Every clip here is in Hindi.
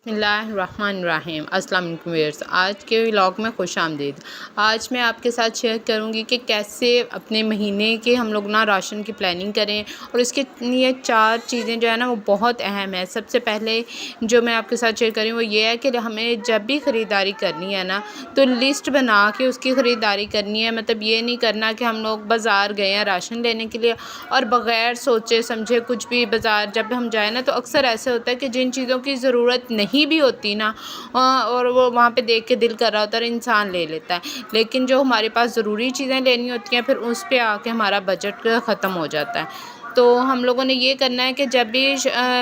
बिस्मिल्लाहिर्रहमानिर्रहीम। अस्सलाम वालेकुम व्यूअर्स, आज के व्लॉग में खुश आमदीद। आज मैं आपके साथ शेयर करूंगी कि कैसे अपने महीने के हम लोग ना राशन की प्लानिंग करें, और इसके लिए 4 चीज़ें जो है ना वो बहुत अहम है। सबसे पहले जो मैं आपके साथ शेयर करूँ वो ये है कि हमें जब भी ख़रीदारी करनी है ना तो लिस्ट बना के उसकी ख़रीदारी करनी है। मतलब ये नहीं करना कि हम लोग बाज़ार गए हैं राशन लेने के लिए और बग़ैर सोचे समझे कुछ भी बाज़ार जब हम जाए ना तो अक्सर ऐसे होता है कि जिन चीज़ों की ज़रूरत नहीं भी होती ना और वो वहाँ पे देख के दिल कर रहा होता है और इंसान ले लेता है, लेकिन जो हमारे पास ज़रूरी चीज़ें लेनी होती हैं फिर उस पे आके हमारा बजट ख़त्म हो जाता है। तो हम लोगों ने ये करना है कि जब भी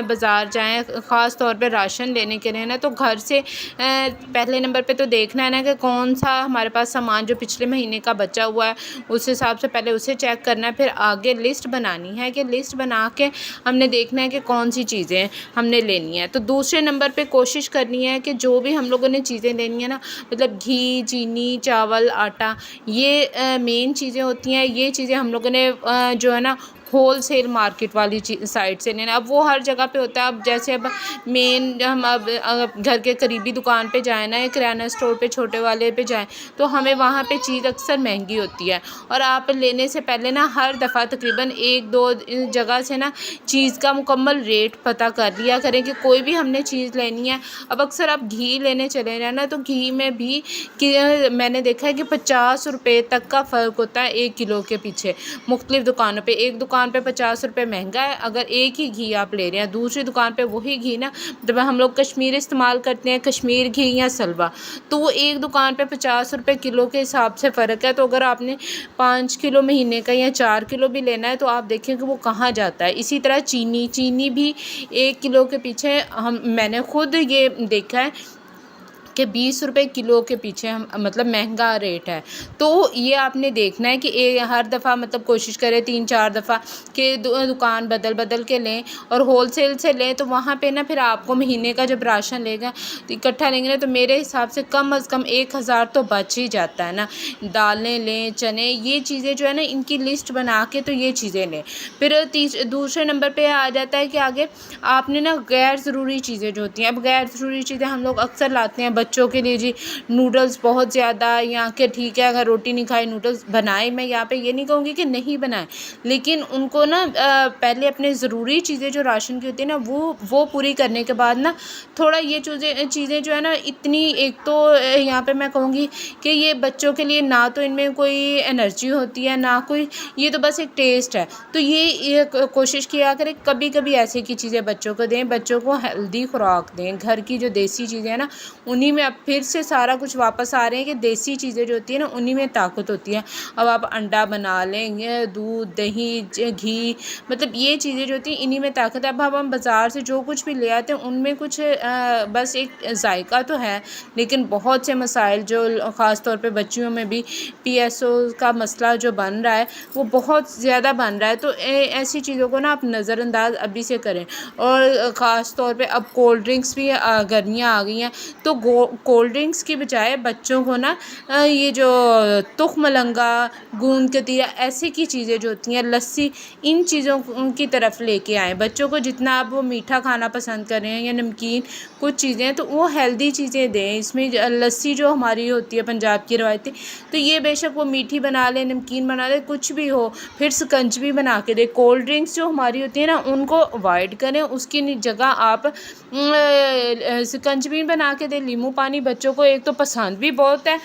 बाज़ार जाएँ, ख़ास तौर पे राशन लेने के लिए ना, तो घर से पहले नंबर पे तो देखना है ना कि कौन सा हमारे पास सामान जो पिछले महीने का बचा हुआ है उस हिसाब से पहले उसे चेक करना है। फिर आगे लिस्ट बनानी है कि लिस्ट बना के हमने देखना है कि कौन सी चीज़ें हमने लेनी है। तो दूसरे नंबर पे कोशिश करनी है कि जो भी हम लोगों ने चीज़ें लेनी है ना, मतलब घी, चीनी, चावल, आटा, ये मेन चीज़ें होती हैं। ये चीज़ें हम लोगों ने जो है ना होलसेल मार्केट वाली साइड से लेना। अब वो हर जगह पे होता है। अब जैसे अब मेन हम अब घर के करीबी दुकान पे जाए ना या किराना स्टोर पे छोटे वाले पे जाएँ तो हमें वहाँ पे चीज़ अक्सर महंगी होती है। और आप लेने से पहले ना हर दफ़ा तकरीबन 1-2 जगह से ना चीज़ का मुकम्मल रेट पता कर लिया करें कि कोई भी हमने चीज़ लेनी है। अब अक्सर आप घी लेने चले जाएँ ना तो घी में भी कि मैंने देखा है कि 50 रुपए तक का फ़र्क होता है 1 किलो के पीछे मुख्तलिफ़ दुकानों पे। एक दुकान पे 50 रुपए महंगा है अगर एक ही घी आप ले रहे हैं, दूसरी दुकान पे वही घी ना, जब हम लोग कश्मीर इस्तेमाल करते हैं, कश्मीर घी या सलवा, तो वो एक दुकान पे 50 रुपए किलो के हिसाब से फ़र्क है। तो अगर आपने 5 किलो महीने का या 4 किलो भी लेना है तो आप देखें कि वो कहाँ जाता है। इसी तरह चीनी भी 1 किलो के पीछे मैंने खुद ये देखा है कि 20 रुपए किलो के पीछे हम मतलब महंगा रेट है। तो ये आपने देखना है कि हर दफ़ा मतलब कोशिश करें 3-4 दफ़ा कि दुकान बदल के लें और होलसेल से लें। तो वहाँ पे ना फिर आपको महीने का जब राशन लेगा तो इकट्ठा लेंगे ना तो मेरे हिसाब से कम अज़ कम 1000 तो बच ही जाता है ना। दालें लें, चने, ये चीज़ें जो है ना इनकी लिस्ट बना के तो ये चीज़ें लें। फिर दूसरे नंबर पे आ जाता है कि आगे आपने ना गैर ज़रूरी चीज़ें जो होती हैं, अब गैर ज़रूरी चीज़ें हम लोग अक्सर लाते हैं बच्चों के लिए जी, नूडल्स बहुत ज़्यादा, या कि ठीक है अगर रोटी नहीं खाई नूडल्स बनाए। मैं यहाँ पे ये नहीं कहूँगी कि नहीं बनाए, लेकिन उनको ना पहले अपने ज़रूरी चीज़ें जो राशन की होती है ना वो पूरी करने के बाद ना थोड़ा ये चीज़ें जो है ना इतनी, एक तो यहाँ पे मैं कहूँगी कि ये बच्चों के लिए ना तो इनमें कोई एनर्जी होती है ना कोई, ये तो बस एक टेस्ट है। तो ये कोशिश किया करें कभी कभी ऐसे की चीज़ें बच्चों को दें, बच्चों को हेल्दी खुराक दें। घर की जो देसी चीज़ें हैं ना उन्हीं में अब फिर से सारा कुछ वापस आ रहे हैं कि देसी चीज़ें जो होती है ना उन्हीं में ताकत होती है। अब आप अंडा बना लेंगे, दूध, दही, घी, मतलब ये चीज़ें जो होती हैं इन्हीं में ताकत है। अब हम बाज़ार से जो कुछ भी ले आते हैं उनमें कुछ बस एक जायका तो है, लेकिन बहुत से मसाइल जो ख़ास तौर पे बच्चियों में भी PSO का मसला जो बन रहा है वो बहुत ज़्यादा बन रहा है। तो ऐसी चीज़ों को ना आप नज़रअंदाज अभी से करें। और ख़ास तौर पे अब कोल्ड ड्रिंक्स भी गर्मियाँ आ गई हैं तो कोल्ड ड्रिंक्स की बजाय बच्चों को ना ये जो तुखमलंगा, गूंद कतीरा, ऐसे की चीज़ें जो होती हैं, लस्सी, इन चीज़ों की तरफ लेके आएँ। बच्चों को जितना आप वो मीठा खाना पसंद कर रहे हैं या नमकीन कुछ चीज़ें, तो वो हेल्दी चीज़ें दें। इसमें लस्सी जो हमारी होती है पंजाब की रवायती, तो ये बेशक वो मीठी बना लें, नमकीन बना लें, कुछ भी हो, फिर शिकंजी बना के दें। कोल्ड ड्रिंक्स जो हमारी होती है ना उनको अवॉइड करें, उसकी जगह आप शिकंजी बना के दें। नींबू पानी बच्चों को एक तो पसंद भी बहुत है,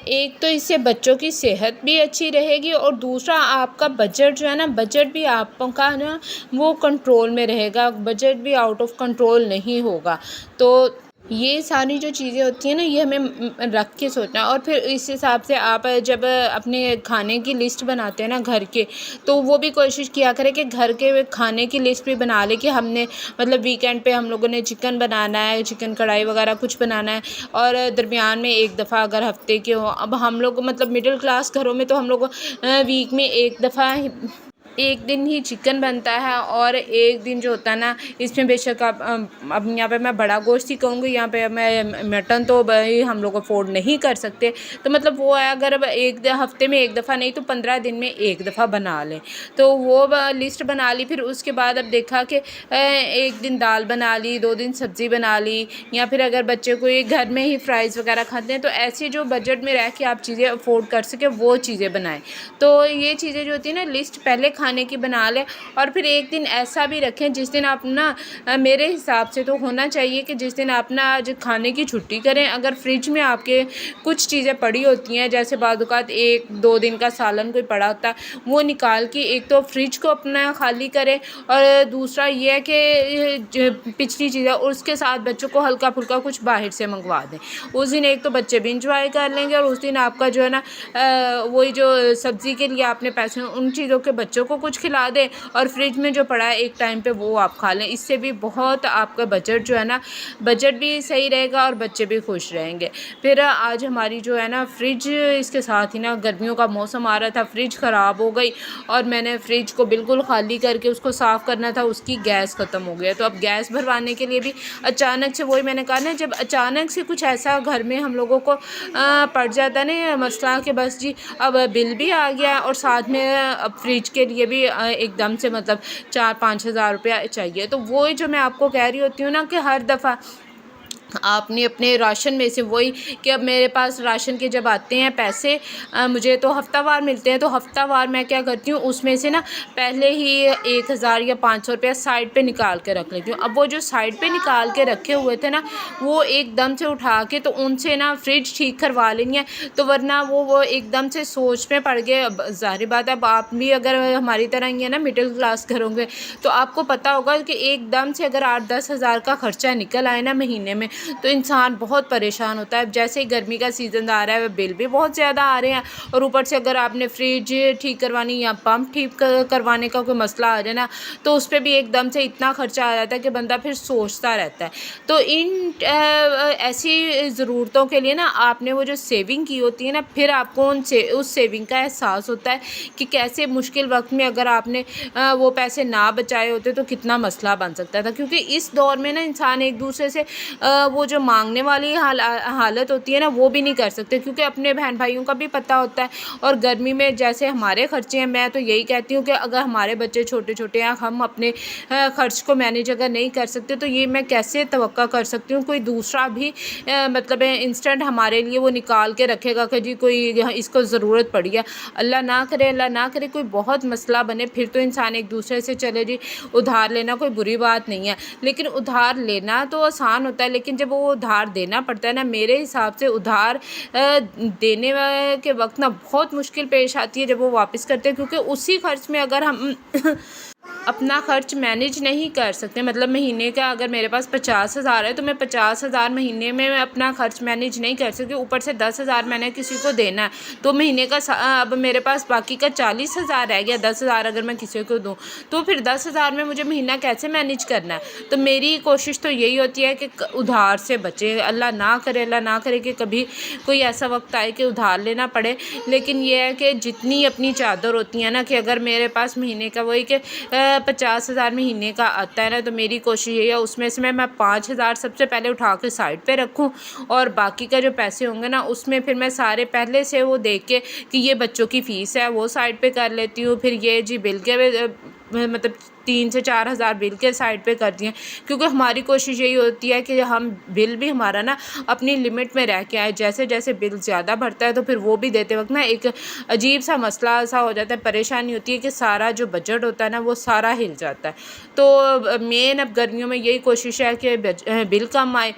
एक तो इससे बच्चों की सेहत भी अच्छी रहेगी और दूसरा आपका बजट जो है ना, बजट भी आपका ना वो कंट्रोल में रहेगा, बजट भी आउट ऑफ कंट्रोल नहीं होगा। तो ये सारी जो चीज़ें होती हैं ना ये हमें रख के सोचना। और फिर इस हिसाब से आप जब अपने खाने की लिस्ट बनाते हैं ना घर के, तो वो भी कोशिश किया करें कि घर के खाने की लिस्ट भी बना लें कि हमने मतलब वीकेंड पे हम लोगों ने चिकन बनाना है, चिकन कढ़ाई वगैरह कुछ बनाना है, और दरमियान में एक दफ़ा अगर हफ्ते के हो। अब हम लोग मतलब मिडिल क्लास घरों में तो हम लोग वीक में एक दिन ही चिकन बनता है और एक दिन जो होता है ना, इसमें बेशक आप अब यहाँ पे मैं बड़ा गोश्त ही कहूँगी, यहाँ पे मैं मटन तो भाई हम लोग अफोर्ड नहीं कर सकते। तो मतलब वो है, अगर अब एक हफ्ते में एक दफ़ा नहीं तो 15 दिन में एक दफ़ा बना लें। तो वो लिस्ट बना ली। फिर उसके बाद अब देखा कि एक दिन दाल बना ली, 2 दिन सब्ज़ी बना ली, या फिर अगर बच्चे कोई घर में ही फ्राइज़ वगैरह खाते हैं तो ऐसी जो बजट में रह के आप चीज़ें अफोर्ड कर सकें वो चीज़ें बनाएं। तो ये चीज़ें जो होती है ना, लिस्ट पहले खाने की बना लें। और फिर एक दिन ऐसा भी रखें जिस दिन आप ना मेरे हिसाब से तो होना चाहिए कि जिस दिन आप ना आज खाने की छुट्टी करें, अगर फ्रिज में आपके कुछ चीज़ें पड़ी होती हैं, जैसे बाज़-औक़ात 1-2 दिन का सालन कोई पड़ा होता है, वो निकाल के एक तो फ्रिज को अपना खाली करें, और दूसरा ये है कि जो पिछली चीज़ें उसके साथ बच्चों को हल्का-फुल्का कुछ बाहर से मंगवा दें। उस दिन एक तो बच्चे भी एंजॉय कर लेंगे, और उस दिन आपका जो है ना वही जो सब्ज़ी के लिए आपने पैसे उन चीज़ों के बच्चों को कुछ खिला दें, और फ्रिज में जो पड़ा है एक टाइम पे वो आप खा लें। इससे भी बहुत आपका बजट जो है ना, बजट भी सही रहेगा और बच्चे भी खुश रहेंगे। फिर आज हमारी जो है ना फ्रिज, इसके साथ ही ना गर्मियों का मौसम आ रहा था, फ्रिज ख़राब हो गई, और मैंने फ्रिज को बिल्कुल खाली करके उसको साफ़ करना था, उसकी गैस ख़त्म हो गया। तो अब गैस भरवाने के लिए भी अचानक से, वही मैंने कहा ना, जब अचानक से कुछ ऐसा घर में हम लोगों को पड़ जाता है ना मसला, कि बस जी अब बिल भी आ गया और साथ में अब फ्रिज के लिए भी एकदम से मतलब 4-5 हज़ार रुपया चाहिए। तो वही जो मैं आपको कह रही होती हूँ ना, कि हर दफ़ा आपने अपने राशन में से, वही कि अब मेरे पास राशन के जब आते हैं पैसे, मुझे तो हफ्तावार मिलते हैं, तो हफ्तावार मैं क्या करती हूँ, उसमें से ना पहले ही 1000 या 500 रुपया साइड पे निकाल के रख लेती हूँ। अब वो जो साइड पे निकाल के रखे हुए थे ना, वो एकदम से उठा के तो उनसे ना फ्रिज ठीक करवा लेनी है। तो वरना वो एकदम से सोच में पड़ गए। अब ज़ाहिर बात है, अब आप भी अगर हमारी तरह ही है ना, मिडिल क्लास करोगे, तो आपको पता होगा कि एकदम से अगर 8-10 हज़ार का खर्चा निकल आए ना महीने में, तो इंसान बहुत परेशान होता है। जैसे ही गर्मी का सीज़न आ रहा है, बिल भी बहुत ज़्यादा आ रहे हैं, और ऊपर से अगर आपने फ्रिज ठीक करवानी या पंप ठीक करवाने का कोई मसला आ जाए ना, तो उस पर भी एकदम से इतना खर्चा आ जाता है कि बंदा फिर सोचता रहता है। तो इन ऐसी ज़रूरतों के लिए ना आपने वो जो सेविंग की होती है ना, फिर आपको उस सेविंग का एहसास होता है कि कैसे मुश्किल वक्त में अगर आपने वो पैसे ना बचाए होते तो कितना मसला बन सकता था। क्योंकि इस दौर में ना इंसान एक दूसरे से वो जो मांगने वाली हालत होती है ना, वो भी नहीं कर सकते, क्योंकि अपने बहन भाइयों का भी पता होता है। और गर्मी में जैसे हमारे खर्चे हैं, मैं तो यही कहती हूँ कि अगर हमारे बच्चे छोटे छोटे हैं, हम अपने खर्च को मैनेज अगर नहीं कर सकते, तो ये मैं कैसे तवक्का कर सकती हूँ कोई दूसरा भी मतलब इंस्टेंट हमारे लिए वो निकाल के रखेगा कि जी कोई इसको ज़रूरत पड़ी है। अल्लाह ना करे कोई बहुत मसला बने, फिर तो इंसान एक दूसरे से चले जी उधार लेना कोई बुरी बात नहीं है, लेकिन उधार लेना तो आसान होता है, लेकिन जब वो उधार देना पड़ता है ना, मेरे हिसाब से उधार देने के वक्त ना बहुत मुश्किल पेश आती है जब वो वापस करते हैं। क्योंकि उसी खर्च में अगर हम अपना खर्च मैनेज नहीं कर सकते, मतलब महीने का अगर मेरे पास 50 हज़ार है, तो मैं 50 हज़ार महीने में मैं अपना खर्च मैनेज नहीं कर सकती, ऊपर से 10 हज़ार मैंने किसी को देना है, तो महीने का अब मेरे पास बाकी का 40 हज़ार रह गया। 10 हज़ार अगर मैं किसी को दूँ, तो फिर 10 हज़ार में मुझे महीना कैसे मैनेज करना है। तो मेरी कोशिश तो यही होती है कि उधार से बचे। अल्लाह ना करे कि कभी कोई ऐसा वक्त आए कि उधार लेना पड़े। लेकिन ये है कि जितनी अपनी चादर होती है ना, कि अगर मेरे पास महीने का वही कि 50 हज़ार महीने का आता है ना, तो मेरी कोशिश यही है उसमें से मैं 5 हज़ार सबसे पहले उठा के साइड पे रखूं, और बाकी का जो पैसे होंगे ना, उसमें फिर मैं सारे पहले से वो देख के कि ये बच्चों की फ़ीस है वो साइड पे कर लेती हूँ। फिर ये जी बिल के मतलब 3 से 4 हज़ार बिल के साइड पे कर दिए, क्योंकि हमारी कोशिश यही होती है कि हम बिल भी हमारा ना अपनी लिमिट में रह के आए। जैसे जैसे बिल ज़्यादा बढ़ता है, तो फिर वो भी देते वक्त ना एक अजीब सा मसला सा हो जाता है, परेशानी होती है कि सारा जो बजट होता है ना, वो सारा हिल जाता है। तो मेन अब गर्मियों में यही कोशिश है कि बिल कम आए।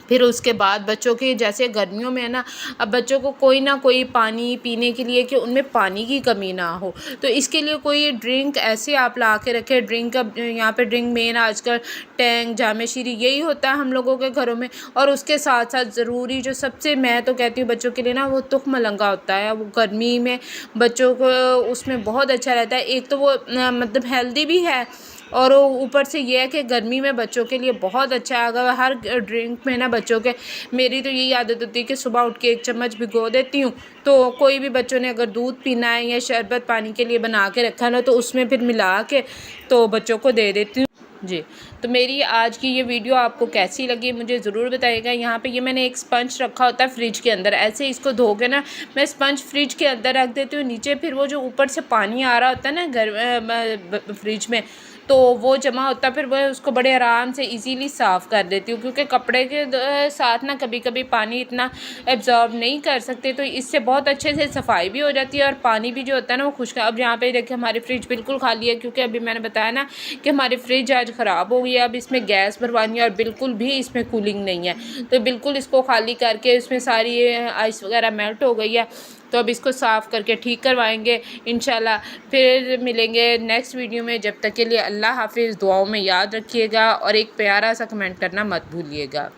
फिर उसके बाद बच्चों की, जैसे गर्मियों में है ना, अब बच्चों को कोई ना कोई पानी पीने के लिए, कि उनमें पानी की कमी ना हो, तो इसके लिए कोई ड्रिंक ऐसे आप ला के रखें। ड्रिंक, अब यहाँ पे ड्रिंक मेन आजकल टैंग, जामे-शीरी यही होता है हम लोगों के घरों में। और उसके साथ साथ ज़रूरी जो सबसे मैं तो कहती हूँ बच्चों के लिए ना, वो तुख्म लंगा होता है। वो गर्मी में बच्चों को उसमें बहुत अच्छा रहता है। एक तो वो मतलब हेल्दी भी है, और ऊपर से ये है कि गर्मी में बच्चों के लिए बहुत अच्छा है। अगर हर ड्रिंक में ना बच्चों के, मेरी तो यही आदत होती है कि सुबह उठ के 1 चम्मच भिगो देती हूँ, तो कोई भी बच्चों ने अगर दूध पीना है या शरबत पानी के लिए बना के रखा ना, तो उसमें फिर मिला के तो बच्चों को दे देती हूँ जी। तो मेरी आज की ये वीडियो आपको कैसी लगी मुझे ज़रूर बताइएगा। यहाँ पे ये मैंने एक स्पंज रखा होता है फ्रिज के अंदर, ऐसे इसको धो के ना मैं स्पंज फ्रिज के अंदर रख देती हूँ नीचे, फिर वो जो ऊपर से पानी आ रहा होता है ना फ्रिज में, तो वो जमा होता है, फिर वह उसको बड़े आराम से इजीली साफ़ कर देती हूँ, क्योंकि कपड़े के साथ ना कभी कभी पानी इतना एब्जॉर्ब नहीं कर सकते, तो इससे बहुत अच्छे से सफाई भी हो जाती है और पानी भी जो होता है ना वो खुश्क। अब यहाँ पे देखिए हमारी फ्रिज बिल्कुल खाली है, क्योंकि अभी मैंने बताया ना कि हमारी फ्रिज आज ख़राब हो गई है। अब इसमें गैस भरवानी है और बिल्कुल भी इसमें कूलिंग नहीं है, तो बिल्कुल इसको खाली करके इसमें सारी आइस वगैरह मेल्ट हो गई है, तो अब इसको साफ़ करके ठीक करवाएंगे इंशाल्लाह। फिर मिलेंगे नेक्स्ट वीडियो में, जब तक के लिए अल्लाह हाफिज़। दुआओं में याद रखिएगा और एक प्यारा सा कमेंट करना मत भूलिएगा।